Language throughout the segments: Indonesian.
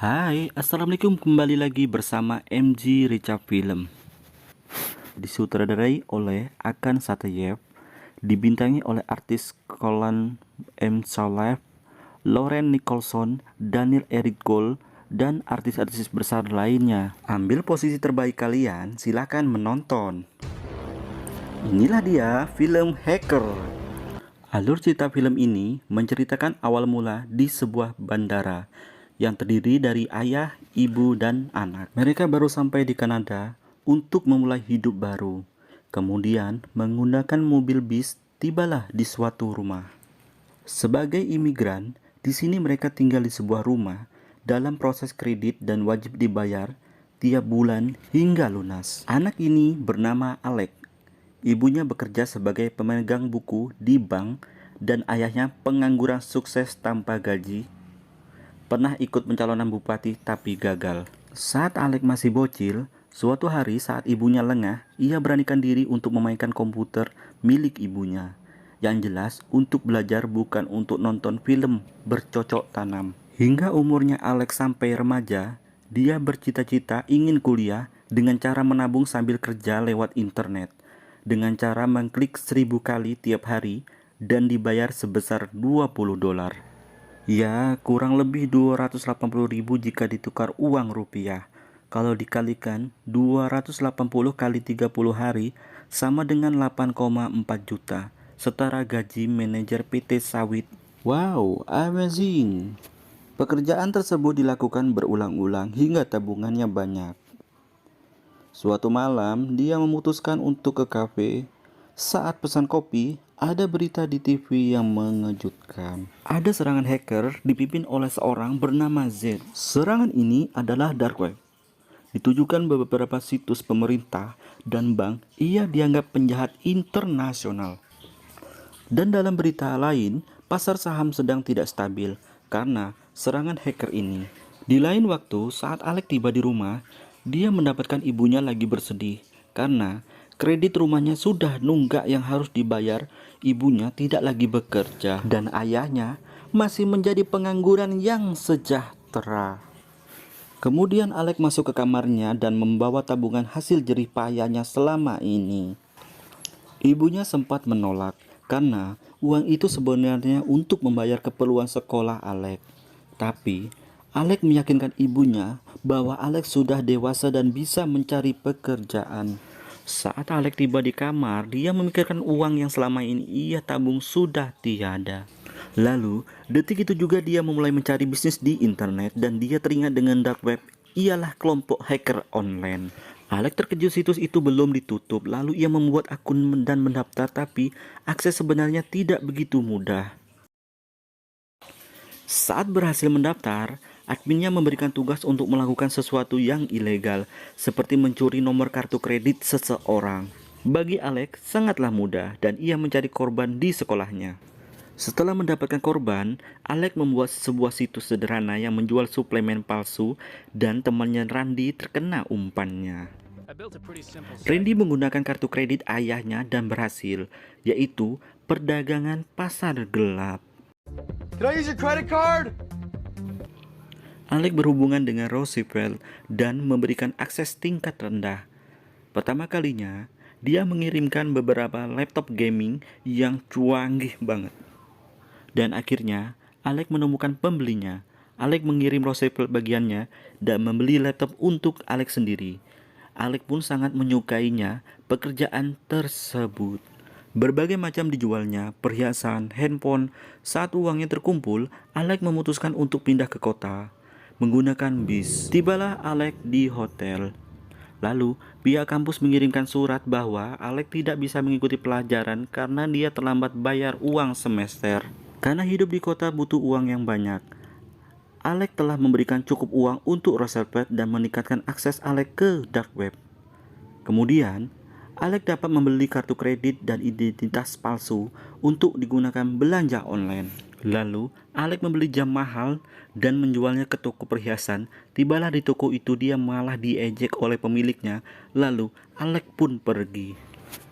Hai, Assalamualaikum, kembali lagi bersama MG Rica Film. Disutradarai oleh Akan Satayev, dibintangi oleh artis Colin M. Saleh, Lauren Nicholson, Daniel Eric Gold, dan artis-artis besar lainnya. Ambil posisi terbaik kalian, silakan menonton. Inilah dia film Hacker. Alur cerita film ini menceritakan awal mula di sebuah bandara yang terdiri dari ayah, ibu, dan anak. Mereka baru sampai di Kanada untuk memulai hidup baru. Kemudian menggunakan mobil bis tibalah di suatu rumah. Sebagai imigran, di sini mereka tinggal di sebuah rumah dalam proses kredit dan wajib dibayar tiap bulan hingga lunas. Anak ini bernama Alec. Ibunya bekerja sebagai pemegang buku di bank dan ayahnya pengangguran sukses tanpa gaji. Pernah ikut pencalonan bupati tapi gagal. Saat Alec masih bocil, suatu hari saat ibunya lengah, ia beranikan diri untuk memainkan komputer milik ibunya. Yang jelas untuk belajar bukan untuk nonton film bercocok tanam. Hingga umurnya Alec sampai remaja, dia bercita-cita ingin kuliah dengan cara menabung sambil kerja lewat internet. Dengan cara mengklik 1000 kali tiap hari dan dibayar sebesar $20. Ya, kurang lebih 280.000 jika ditukar uang rupiah. Kalau dikalikan 280 kali 30 hari sama dengan 8,4 juta. Setara gaji manajer PT sawit. Wow, amazing. Pekerjaan tersebut dilakukan berulang-ulang hingga tabungannya banyak. Suatu malam, dia memutuskan untuk ke kafe. Saat pesan kopi, ada berita di TV yang mengejutkan. Ada serangan hacker dipimpin oleh seorang bernama Z. Serangan ini adalah dark web. Ditujukan beberapa situs pemerintah dan bank. Ia dianggap penjahat internasional. Dan dalam berita lain, pasar saham sedang tidak stabil karena serangan hacker ini. Di lain waktu, saat Alec tiba di rumah, dia mendapatkan ibunya lagi bersedih karena kredit rumahnya sudah nunggak yang harus dibayar. Ibunya tidak lagi bekerja dan ayahnya masih menjadi pengangguran yang sejahtera. Kemudian Alec masuk ke kamarnya dan membawa tabungan hasil jerih payahnya selama ini. Ibunya sempat menolak karena uang itu sebenarnya untuk membayar keperluan sekolah Alec. Tapi Alec meyakinkan ibunya bahwa Alec sudah dewasa dan bisa mencari pekerjaan. Saat Alec tiba di kamar, dia memikirkan uang yang selama ini ia tabung sudah tiada. Lalu, detik itu juga dia memulai mencari bisnis di internet dan dia teringat dengan dark web, ialah kelompok hacker online. Alec terkejut situs itu belum ditutup, lalu ia membuat akun dan mendaftar, tapi akses sebenarnya tidak begitu mudah. Saat berhasil mendaftar, adminnya memberikan tugas untuk melakukan sesuatu yang ilegal, seperti mencuri nomor kartu kredit seseorang. Bagi Alec, sangatlah mudah dan ia mencari korban di sekolahnya. Setelah mendapatkan korban, Alec membuat sebuah situs sederhana yang menjual suplemen palsu dan temannya Randy terkena umpannya. Randy menggunakan kartu kredit ayahnya dan berhasil, yaitu perdagangan pasar gelap. Can I use your credit card? Alec berhubungan dengan Roosevelt dan memberikan akses tingkat rendah. Pertama kalinya, dia mengirimkan beberapa laptop gaming yang canggih banget. Dan akhirnya, Alec menemukan pembelinya. Alec mengirim Roosevelt bagiannya dan membeli laptop untuk Alec sendiri. Alec pun sangat menyukainya pekerjaan tersebut. Berbagai macam dijualnya, perhiasan, handphone. Saat uangnya terkumpul, Alec memutuskan untuk pindah ke kota menggunakan bis. Tibalah Alec di hotel. Lalu, pihak kampus mengirimkan surat bahwa Alec tidak bisa mengikuti pelajaran karena dia terlambat bayar uang semester. Karena hidup di kota butuh uang yang banyak, Alec telah memberikan cukup uang untuk Roosevelt dan meningkatkan akses Alec ke dark web. Kemudian, Alec dapat membeli kartu kredit dan identitas palsu untuk digunakan belanja online. Lalu, Alec membeli jam mahal dan menjualnya ke toko perhiasan. Tibalah di toko itu dia malah diejek oleh pemiliknya. Lalu, Alec pun pergi.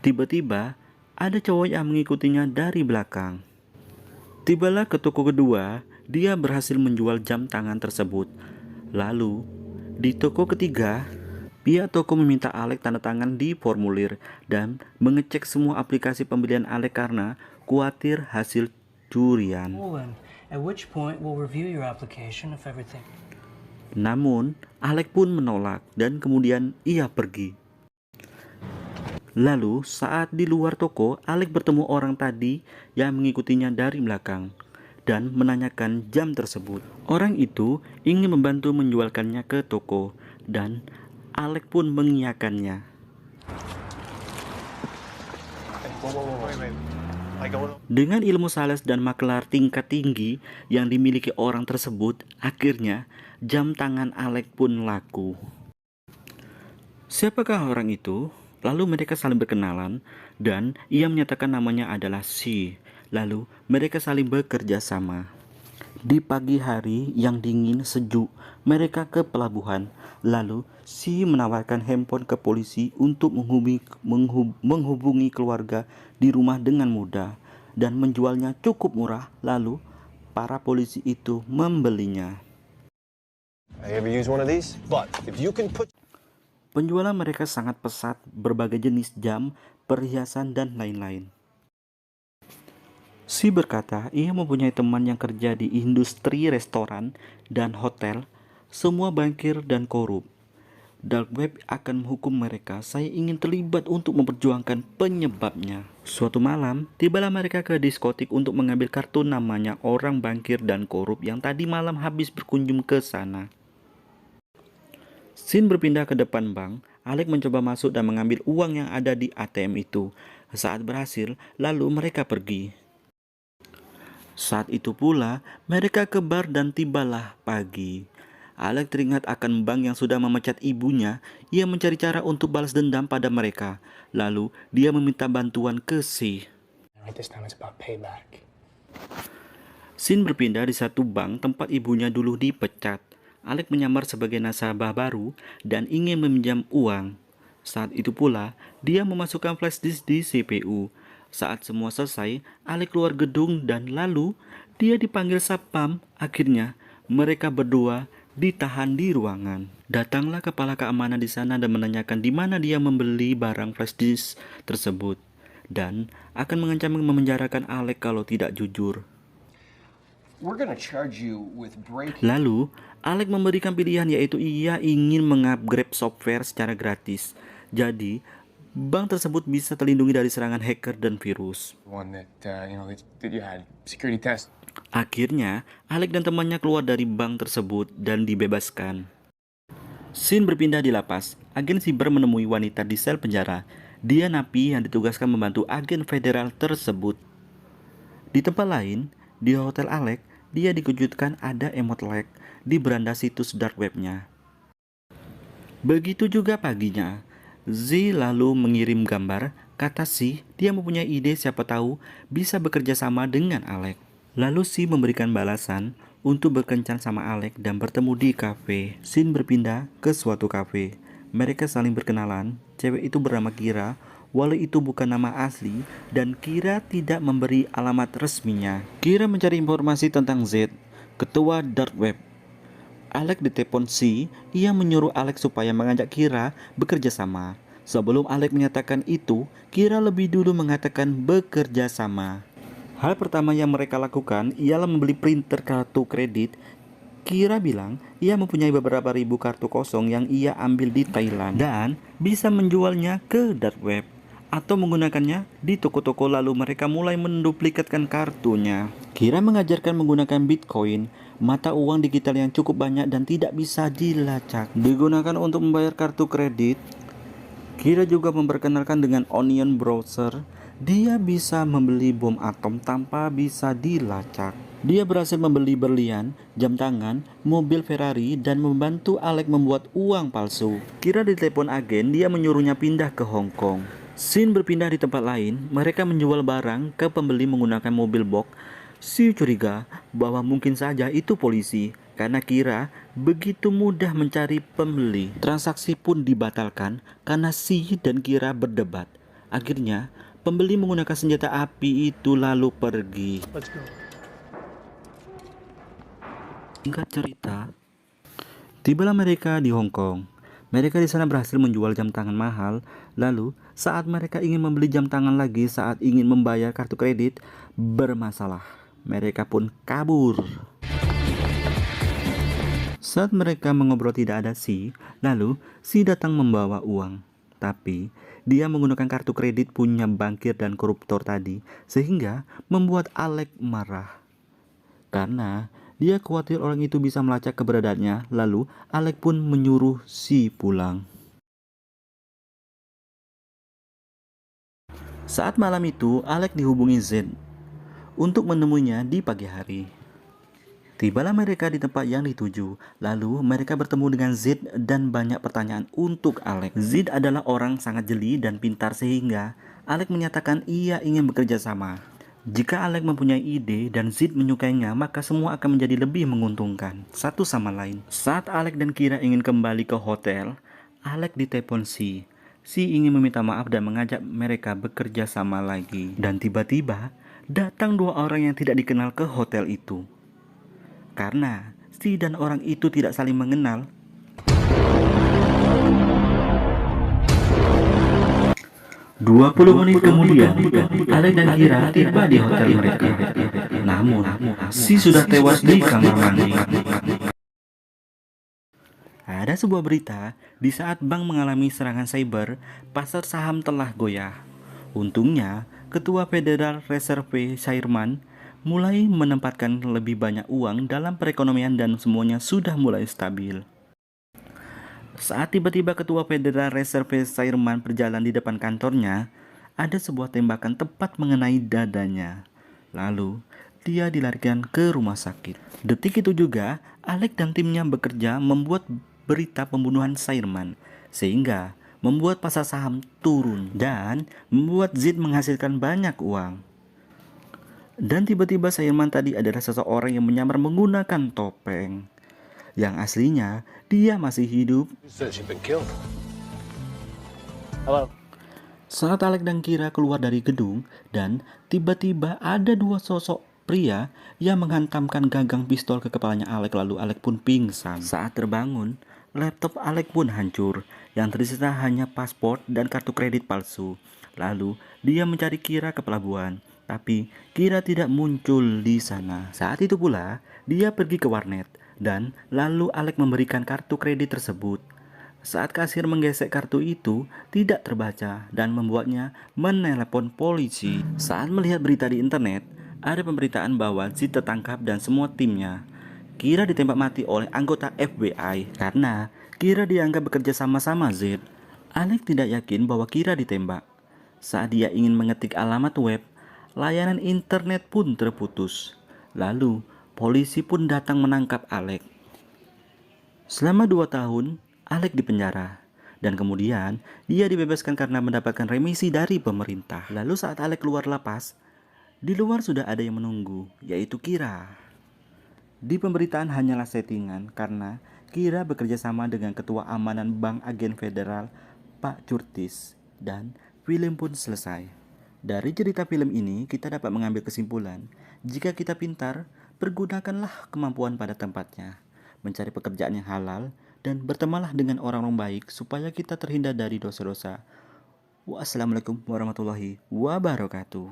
Tiba-tiba, ada cowok yang mengikutinya dari belakang. Tibalah ke toko kedua, dia berhasil menjual jam tangan tersebut. Lalu, di toko ketiga, pihak toko meminta Alex tanda tangan di formulir dan mengecek semua aplikasi pembelian Alex karena khawatir hasil curian. At which point we'll review your application if everything. Namun, Alex pun menolak dan kemudian ia pergi. Lalu, saat di luar toko, Alex bertemu orang tadi yang mengikutinya dari belakang dan menanyakan jam tersebut. Orang itu ingin membantu menjualkannya ke toko dan Alex pun mengiyakannya. Dengan ilmu sales dan makelar tingkat tinggi yang dimiliki orang tersebut, akhirnya jam tangan Alex pun laku. Siapakah orang itu? Lalu mereka saling berkenalan dan ia menyatakan namanya adalah C. Lalu mereka saling bekerja sama. Di pagi hari yang dingin sejuk, mereka ke pelabuhan. Lalu C menawarkan handphone ke polisi untuk menghubungi keluarga di rumah dengan mudah dan menjualnya cukup murah. Lalu para polisi itu membelinya. I ever use one of these? But if you can put Penjualan mereka sangat pesat, berbagai jenis jam, perhiasan, dan lain-lain. Si berkata, ia mempunyai teman yang kerja di industri restoran dan hotel, semua bankir dan korup. Dark Web akan menghukum mereka. Saya ingin terlibat untuk memperjuangkan penyebabnya. Suatu malam, tibalah mereka ke diskotik untuk mengambil kartu namanya orang bankir dan korup yang tadi malam habis berkunjung ke sana. Scene berpindah ke depan bank. Alex mencoba masuk dan mengambil uang yang ada di ATM itu. Saat berhasil, lalu mereka pergi. Saat itu pula, mereka ke bar dan tibalah pagi. Alex teringat akan bank yang sudah memecat ibunya. Ia mencari cara untuk balas dendam pada mereka. Lalu, dia meminta bantuan ke C. Scene berpindah di satu bank tempat ibunya dulu dipecat. Alex menyamar sebagai nasabah baru dan ingin meminjam uang. Saat itu pula, dia memasukkan flash disk di CPU. Saat semua selesai, Alex keluar gedung dan lalu dia dipanggil satpam. Akhirnya, mereka berdua ditahan di ruangan. Datanglah kepala keamanan di sana dan menanyakan di mana dia membeli barang flash disk tersebut dan akan mengancam memenjarakan Alex kalau tidak jujur. Lalu, Alex memberikan pilihan yaitu ia ingin mengupgrade software secara gratis. Jadi, bank tersebut bisa terlindungi dari serangan hacker dan virus. Akhirnya, Alex dan temannya keluar dari bank tersebut dan dibebaskan. Scene berpindah di lapas. Agen siber menemui wanita di sel penjara. Dia napi yang ditugaskan membantu agen federal tersebut. Di tempat lain, di hotel Alex, dia dikejutkan ada emot lag di beranda situs dark webnya. Begitu juga paginya, Z lalu mengirim gambar. Kata C, dia mempunyai ide siapa tahu bisa bekerja sama dengan Alex. Lalu C memberikan balasan untuk berkencan sama Alex dan bertemu di kafe. Scene berpindah ke suatu kafe. Mereka saling berkenalan. Cewek itu bernama Kira, walau itu bukan nama asli dan Kira tidak memberi alamat resminya. Kira mencari informasi tentang Z, ketua dark web. Alex ditelepon C, ia menyuruh Alex supaya mengajak Kira bekerja sama. Sebelum Alex menyatakan itu, Kira lebih dulu mengatakan bekerja sama. Hal pertama yang mereka lakukan ialah membeli printer kartu kredit. Kira bilang ia mempunyai beberapa ribu kartu kosong yang ia ambil di Thailand dan bisa menjualnya ke dark web atau menggunakannya di toko-toko. Lalu mereka mulai menduplikatkan kartunya. Kira mengajarkan menggunakan Bitcoin, mata uang digital yang cukup banyak dan tidak bisa dilacak, digunakan untuk membayar kartu kredit. Kira juga memperkenalkan dengan Onion Browser. Dia bisa membeli bom atom tanpa bisa dilacak. Dia berhasil membeli berlian, jam tangan, mobil Ferrari, dan membantu Alex membuat uang palsu. Kira ditelepon agen, dia menyuruhnya pindah ke Hong Kong. Scene berpindah di tempat lain. Mereka menjual barang ke pembeli menggunakan mobil box. Si curiga bahwa mungkin saja itu polisi karena Kira begitu mudah mencari pembeli. Transaksi pun dibatalkan karena Si dan Kira berdebat. Akhirnya pembeli menggunakan senjata api itu lalu pergi. Singkat cerita, Tibalah mereka di Hong Kong. Mereka di sana berhasil menjual jam tangan mahal. Lalu, saat mereka ingin membeli jam tangan lagi saat ingin membayar kartu kredit, bermasalah. Mereka pun kabur. Saat mereka mengobrol tidak ada Si, lalu Si datang membawa uang. Tapi, dia menggunakan kartu kredit punya bankir dan koruptor tadi, sehingga membuat Alex marah. Karena dia khawatir orang itu bisa melacak keberadaannya, lalu Alex pun menyuruh Si pulang. Saat malam itu, Alex dihubungi Z untuk menemuinya di pagi hari. Tibalah mereka di tempat yang dituju, lalu mereka bertemu dengan Z dan banyak pertanyaan untuk Alex. Z adalah orang sangat jeli dan pintar sehingga Alex menyatakan ia ingin bekerja sama. Jika Alex mempunyai ide dan Zid menyukainya, maka semua akan menjadi lebih menguntungkan satu sama lain. Saat Alex dan Kira ingin kembali ke hotel, Alex ditelepon Si. Si ingin meminta maaf dan mengajak mereka bekerja sama lagi. Dan tiba-tiba datang dua orang yang tidak dikenal ke hotel itu. Karena Si dan orang itu tidak saling mengenal, 20 menit kemudian, Alex dan Kira tiba di hotel mereka. Namun, Si sudah tewas di kamar mandi. Ada sebuah berita, di saat bank mengalami serangan cyber, pasar saham telah goyah. Untungnya, Ketua Federal Reserve Chairman mulai menempatkan lebih banyak uang dalam perekonomian dan semuanya sudah mulai stabil. Saat tiba-tiba Ketua Federal Reserve Chairman berjalan di depan kantornya, ada sebuah tembakan tepat mengenai dadanya. Lalu, dia dilarikan ke rumah sakit. Detik itu juga, Alex dan timnya bekerja membuat berita pembunuhan Chairman, sehingga membuat pasar saham turun dan membuat Zid menghasilkan banyak uang. Dan tiba-tiba Chairman tadi adalah seseorang yang menyamar menggunakan topeng. Yang aslinya, dia masih hidup. Hello. Saat Alex dan Kira keluar dari gedung, dan tiba-tiba ada dua sosok pria yang menghantamkan gagang pistol ke kepalanya Alex, lalu Alex pun pingsan. Saat terbangun, laptop Alex pun hancur. Yang tersisa hanya paspor dan kartu kredit palsu. Lalu, dia mencari Kira ke pelabuhan. Tapi, Kira tidak muncul di sana. Saat itu pula, dia pergi ke warnet. Dan lalu Alex memberikan kartu kredit tersebut. Saat kasir menggesek kartu itu tidak terbaca dan membuatnya menelepon polisi. Saat melihat berita di internet, ada pemberitaan bahwa Zid tertangkap dan semua timnya. Kira ditembak mati oleh anggota FBI karena Kira dianggap bekerja sama-sama Zid. Alex tidak yakin bahwa Kira ditembak. Saat dia ingin mengetik alamat web, layanan internet pun terputus. Lalu, polisi pun datang menangkap Alex. Selama 2 tahun, Alex dipenjara. Dan kemudian, dia dibebaskan karena mendapatkan remisi dari pemerintah. Lalu saat Alex keluar lapas, di luar sudah ada yang menunggu, yaitu Kira. Di pemberitaan hanyalah settingan karena Kira bekerja sama dengan Ketua Amanan Bank Agen Federal, Pak Curtis. Dan film pun selesai. Dari cerita film ini, kita dapat mengambil kesimpulan, jika kita pintar, pergunakanlah kemampuan pada tempatnya, mencari pekerjaan yang halal, dan bertemanlah dengan orang-orang baik supaya kita terhindar dari dosa-dosa. Wassalamualaikum warahmatullahi wabarakatuh.